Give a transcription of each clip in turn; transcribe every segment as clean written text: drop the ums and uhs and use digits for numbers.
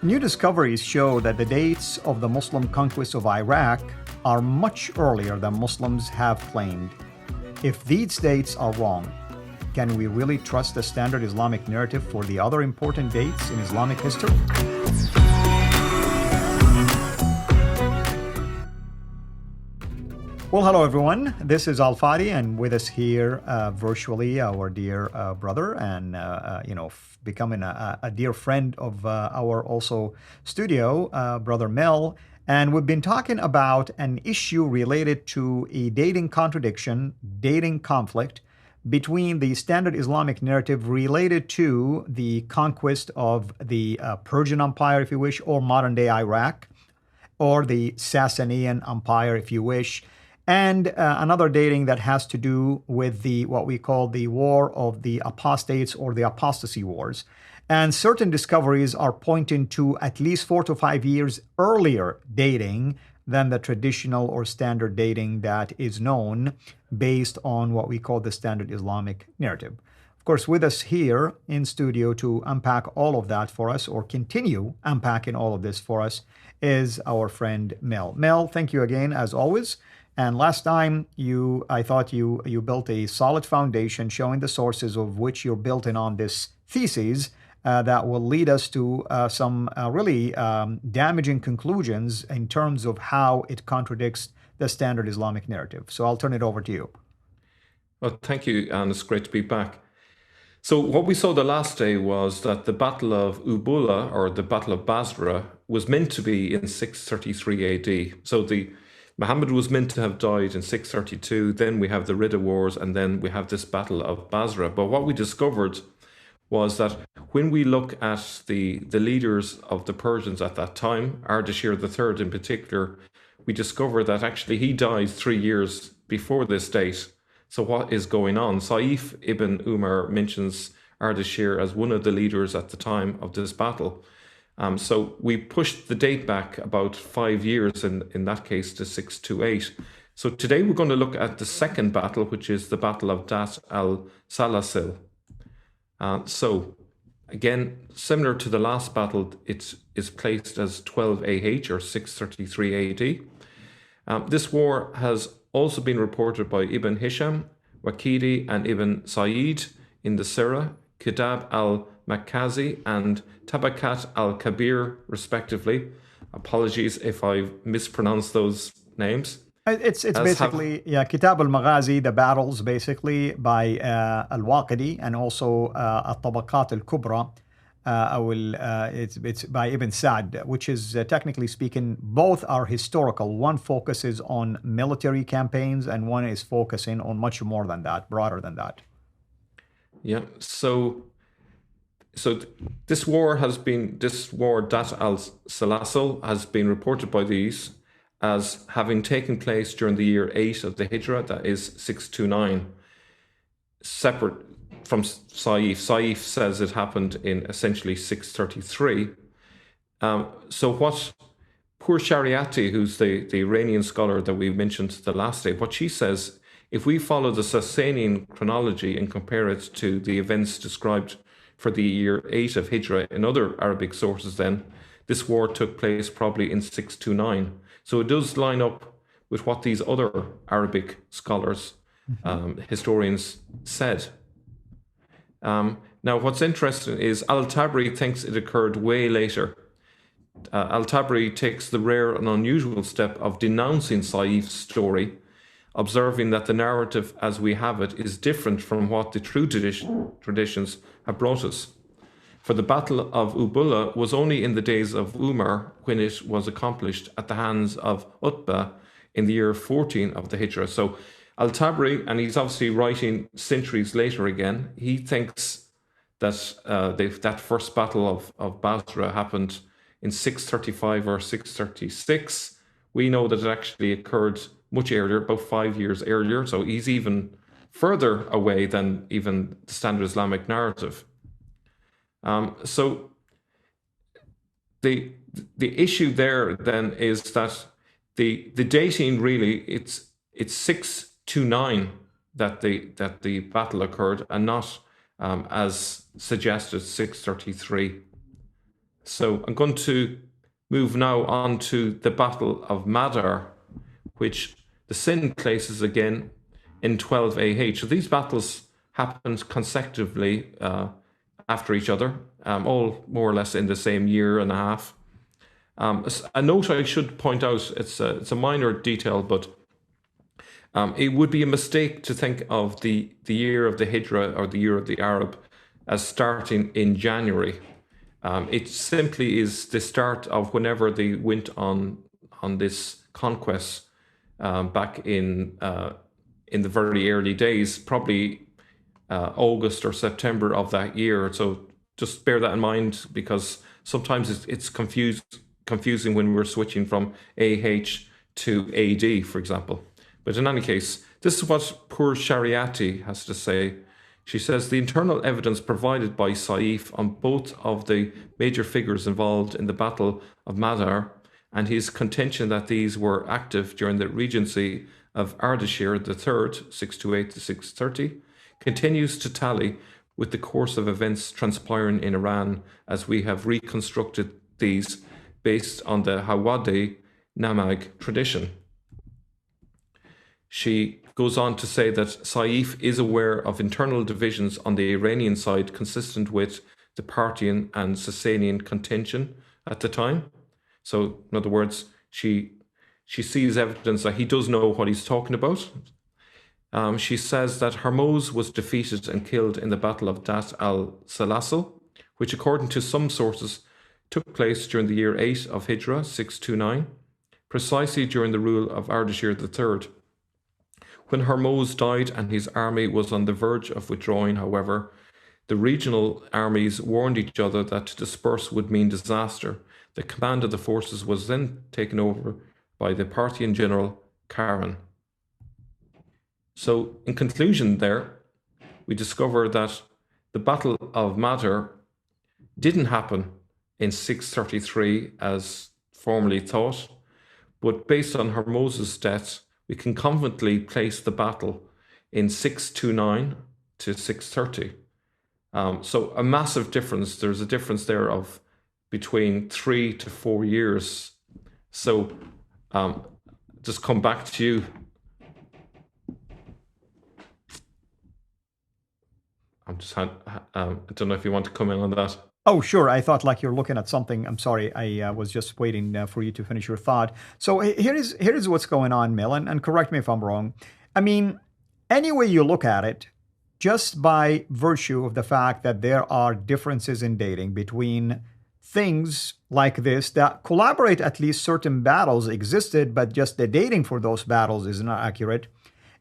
New discoveries show that the dates of the Muslim conquest of Iraq are much earlier than Muslims have claimed. If these dates are wrong, can we really trust the Standard Islamic Narrative for the other important dates in Islamic history? Well, hello everyone. This is Fadi, and with us here virtually, our dear brother, and becoming a dear friend of our also studio, Brother Mel. And we've been talking about an issue related to a dating contradiction, dating conflict between the Standard Islamic Narrative related to the conquest of the Persian Empire, if you wish, or modern-day Iraq, or the Sasanian Empire, if you wish, and another dating that has to do with what we call the War of the Apostates or the Apostasy Wars. And certain discoveries are pointing to at least 4 to 5 years earlier dating than the traditional or standard dating that is known based on what we call the Standard Islamic Narrative. Of course, with us here in studio to unpack all of that for us, or continue unpacking all of this for us, is our friend Mel. Mel, thank you again, as always. And last time, I thought you built a solid foundation showing the sources of which you're building on this thesis that will lead us to some really damaging conclusions in terms of how it contradicts the Standard Islamic Narrative. So I'll turn it over to you. Well, thank you, and it's great to be back. So what we saw the last day was that the Battle of Ubula, or the Battle of Basra, was meant to be in 633 AD. So Muhammad was meant to have died in 632, then we have the Ridda Wars, and then we have this Battle of Basra. But what we discovered was that when we look at the leaders of the Persians at that time, Ardashir III in particular, we discover that actually he died 3 years before this date. So what is going on? Saif ibn Umar mentions Ardashir as one of the leaders at the time of this battle. So we pushed the date back about 5 years in that case to 628. So today we're going to look at the second battle, which is the Battle of Dhat al-Salasil. So again, similar to the last battle, it is placed as 12 AH or 633 AD. This war has also been reported by Ibn Hisham, Waqidi, and Ibn Sa'id in the CIRA, Kitab al-Makkazi, and Tabakat al-Kabir, respectively. Apologies if I've mispronounced those names. It's basically, Kitab al-Maghazi, the battles, basically, by al-Waqidi, and also al-Tabakat al-Kubra. It's by Ibn Sa'd, which is, technically speaking, both are historical. One focuses on military campaigns, and one is focusing on much more than that, broader than that. Yeah, so this war, Dhat al-Salasil, has been reported by these as having taken place during the year 8 of the Hijrah, that is 629, separate from Saif. Saif says it happened in essentially 633. So what poor Shariati, who's the Iranian scholar that we mentioned the last day, what she says, if we follow the Sasanian chronology and compare it to the events described for the year 8 of Hijrah in other Arabic sources, then this war took place probably in 629. So it does line up with what these other Arabic scholars, historians said. Now, what's interesting is al-Tabari thinks it occurred way later. Al-Tabari takes the rare and unusual step of denouncing Saif's story, observing that the narrative as we have it is different from what the true traditions have brought us. For the Battle of Ubula was only in the days of Umar when it was accomplished at the hands of Utbah in the year 14 of the Hijrah. So al-Tabari, and he's obviously writing centuries later again, he thinks that that first battle of Basra happened in 635 or 636. We know that it actually occurred much earlier, about 5 years earlier. So he's even further away than even the Standard Islamic Narrative. So the issue there then is that the dating really it's 629 that the battle occurred, and not as suggested 633. So I'm going to move now on to the Battle of Mazar, which the S.I.N places again in 12 AH. So these battles happened consecutively after each other, all more or less in the same year and a half. A note I should point out, it's a minor detail, but it would be a mistake to think of the year of the Hijra or the year of the Arab as starting in January. It simply is the start of whenever they went on this conquest back in the very early days, probably August or September of that year. So just bear that in mind, because sometimes it's confusing when we're switching from AH to AD, for example. But in any case, this is what poor Shariati has to say. She says, the internal evidence provided by Saif on both of the major figures involved in the Battle of Mazar and his contention that these were active during the regency of Ardashir III, 628 to 630, continues to tally with the course of events transpiring in Iran as we have reconstructed these based on the Hawadi Namag tradition. She goes on to say that Saif is aware of internal divisions on the Iranian side consistent with the Parthian and Sasanian contention at the time. So, in other words, she sees evidence that he does know what he's talking about. She says that Hormuz was defeated and killed in the Battle of Dhat al-Salasil, which according to some sources took place during the year 8 of Hijra, 629, precisely during the rule of Ardashir III. When Hormuz died and his army was on the verge of withdrawing, however, the regional armies warned each other that to disperse would mean disaster. The command of the forces was then taken over by the Parthian general Karan. So, in conclusion there, we discover that the Battle of Mazar didn't happen in 633 as formerly thought, but based on Hormuz's death, we can confidently place the battle in 629 to 630. So a massive difference. There's a difference there of between 3 to 4 years. So just come back to you. I don't know if you want to come in on that. Oh, sure. I thought like you're looking at something. I'm sorry. I was just waiting for you to finish your thought. So here is what's going on, Mel, and correct me if I'm wrong. I mean, any way you look at it, just by virtue of the fact that there are differences in dating between things like this that collaborate, at least certain battles existed, but just the dating for those battles is not accurate.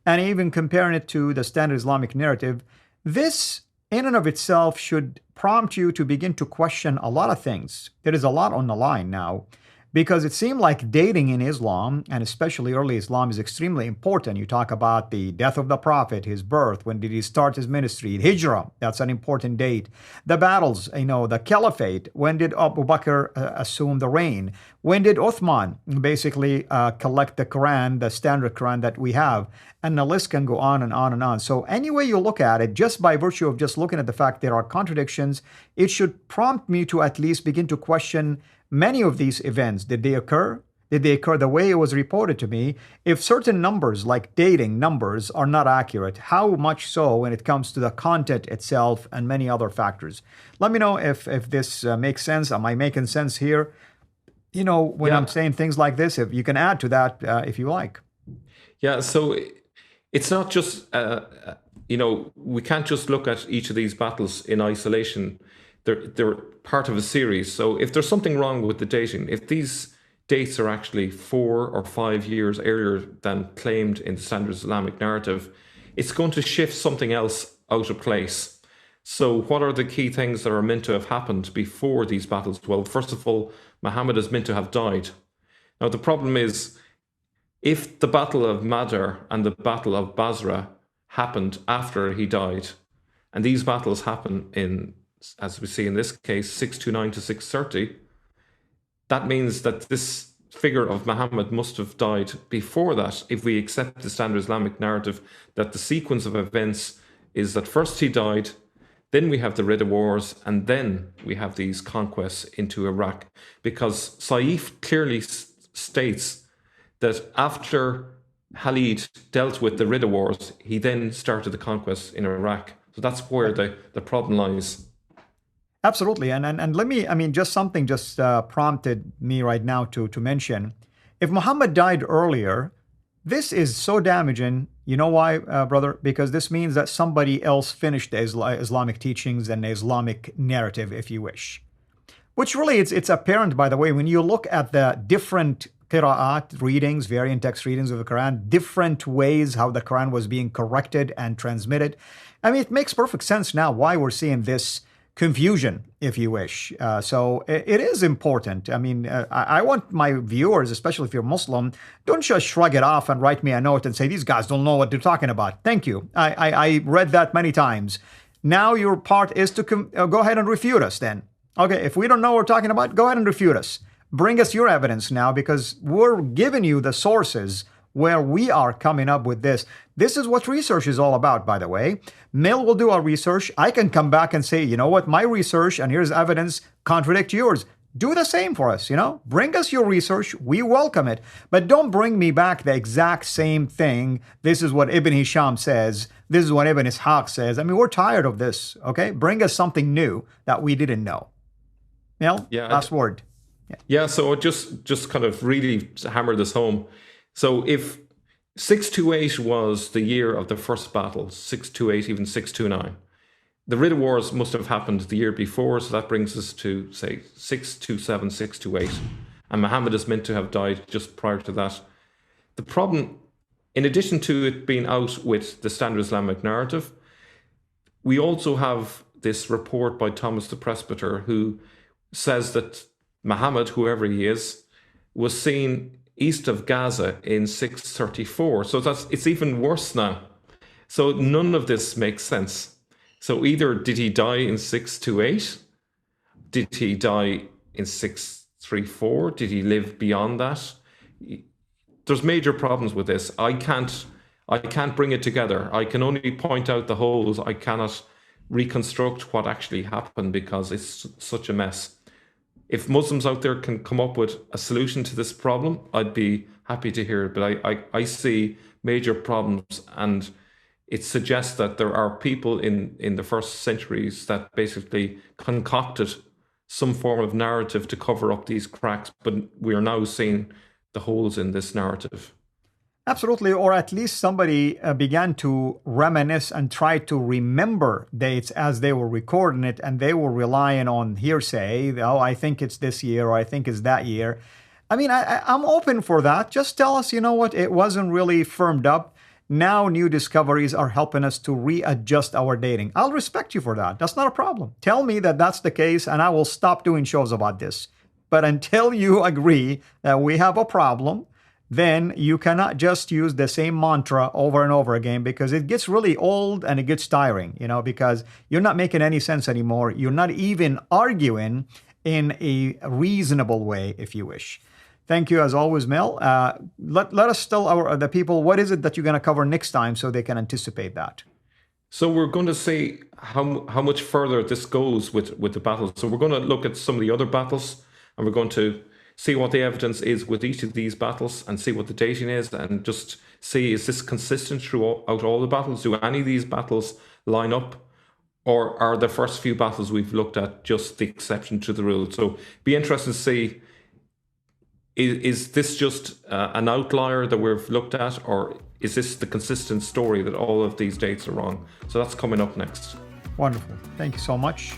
And even comparing it to the Standard Islamic Narrative, this in and of itself should prompt you to begin to question a lot of things. There is a lot on the line now, because it seemed like dating in Islam, and especially early Islam, is extremely important. You talk about the death of the Prophet, his birth, when did he start his ministry, Hijrah, that's an important date. The battles, the Caliphate, when did Abu Bakr assume the reign? When did Uthman basically collect the Quran, the standard Quran that we have? And the list can go on and on and on. So any way you look at it, just by virtue of just looking at the fact there are contradictions, it should prompt me to at least begin to question many of these events. Did they occur? Did they occur the way it was reported to me? If certain numbers, like dating numbers, are not accurate, how much so when it comes to the content itself and many other factors? Let me know if this makes sense. Am I making sense here? When I'm saying things like this, if you can add to that if you like. Yeah, so it's not just, we can't just look at each of these battles in isolation. They're part of a series. So if there's something wrong with the dating, if these dates are actually 4 or 5 years earlier than claimed in the Standard Islamic Narrative, it's going to shift something else out of place. So what are the key things that are meant to have happened before these battles? Well, first of all, Muhammad is meant to have died. Now, the problem is, if the Battle of Mazar and the Battle of Basra happened after he died, and these battles happen in, as we see in this case, 629 to 630, that means that this figure of Muhammad must have died before that, if we accept the Standard Islamic Narrative, that the sequence of events is that first he died, Then we have the Ridda Wars, and then we have these conquests into Iraq, because Saif clearly states that after Khalid dealt with the Ridda Wars, he then started the conquests in Iraq. So that's where the problem lies. Absolutely. And let me, just something just prompted me right now to mention. If Muhammad died earlier, this is so damaging. You know why, brother? Because this means that somebody else finished the Islamic teachings and the Islamic narrative, if you wish. Which really, it's apparent, by the way, when you look at the different Qira'at readings, variant text readings of the Quran, different ways how the Quran was being corrected and transmitted. It makes perfect sense now why we're seeing this confusion, if you wish. So it is important. I want my viewers, especially if you're Muslim, don't just shrug it off and write me a note and say, these guys don't know what they're talking about. Thank you. I read that many times. Now your part is to go ahead and refute us then. Okay, if we don't know what we're talking about, go ahead and refute us. Bring us your evidence now, because we're giving you the sources where we are coming up with this. This is what research is all about, by the way. Mel will do our research. I can come back and say, you know what, my research, and here's evidence, contradict yours. Do the same for us, Bring us your research. We welcome it. But don't bring me back the exact same thing. This is what Ibn Hisham says. This is what Ibn Ishaq says. We're tired of this, okay? Bring us something new that we didn't know. Mel, last word. Yeah, so just kind of really hammer this home. So if 628 was the year of the first battle, 628, even 629, the Ridda Wars must have happened the year before, so that brings us to, say, 627, 628. And Muhammad is meant to have died just prior to that. The problem, in addition to it being out with the Standard Islamic Narrative, we also have this report by Thomas the Presbyter, who says that Muhammad, whoever he is, was seen east of Gaza in 634. So it's even worse now. So none of this makes sense. So either did he die in 628? Did he die in 634? Did he live beyond that? There's major problems with this. I can't bring it together. I can only point out the holes. I cannot reconstruct what actually happened because it's such a mess. If Muslims out there can come up with a solution to this problem, I'd be happy to hear it. But I see major problems, and it suggests that there are people in the first centuries that basically concocted some form of narrative to cover up these cracks, but we are now seeing the holes in this narrative. Absolutely, or at least somebody began to reminisce and try to remember dates as they were recording it, and they were relying on hearsay. Oh, I think it's this year, or I think it's that year. I'm open for that. Just tell us, you know what, it wasn't really firmed up. Now new discoveries are helping us to readjust our dating. I'll respect you for that. That's not a problem. Tell me that that's the case, and I will stop doing shows about this. But until you agree that we have a problem, then you cannot just use the same mantra over and over again, because it gets really old and it gets tiring, because you're not making any sense anymore. You're not even arguing in a reasonable way, if you wish. Thank you, as always, Mel. Let us tell the people, what is it that you're going to cover next time so they can anticipate that? So we're going to see how much further this goes with the battles. So we're going to look at some of the other battles, and we're going to see what the evidence is with each of these battles, and see what the dating is, and just see, is this consistent throughout all the battles? Do any of these battles line up? Or are the first few battles we've looked at just the exception to the rule? So be interested to see, is this just an outlier that we've looked at, or is this the consistent story that all of these dates are wrong? So that's coming up next. Wonderful. Thank you so much.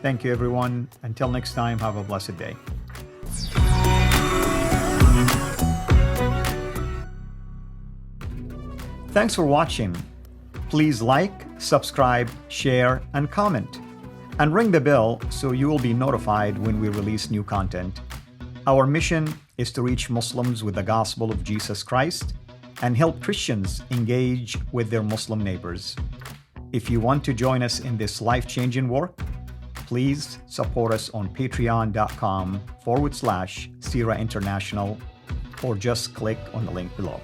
Thank you, everyone. Until next time, have a blessed day. Thanks for watching. Please like, subscribe, share, and comment. And ring the bell so you will be notified when we release new content. Our mission is to reach Muslims with the gospel of Jesus Christ and help Christians engage with their Muslim neighbors. If you want to join us in this life-changing work, please support us on patreon.com/CIRA International, or just click on the link below.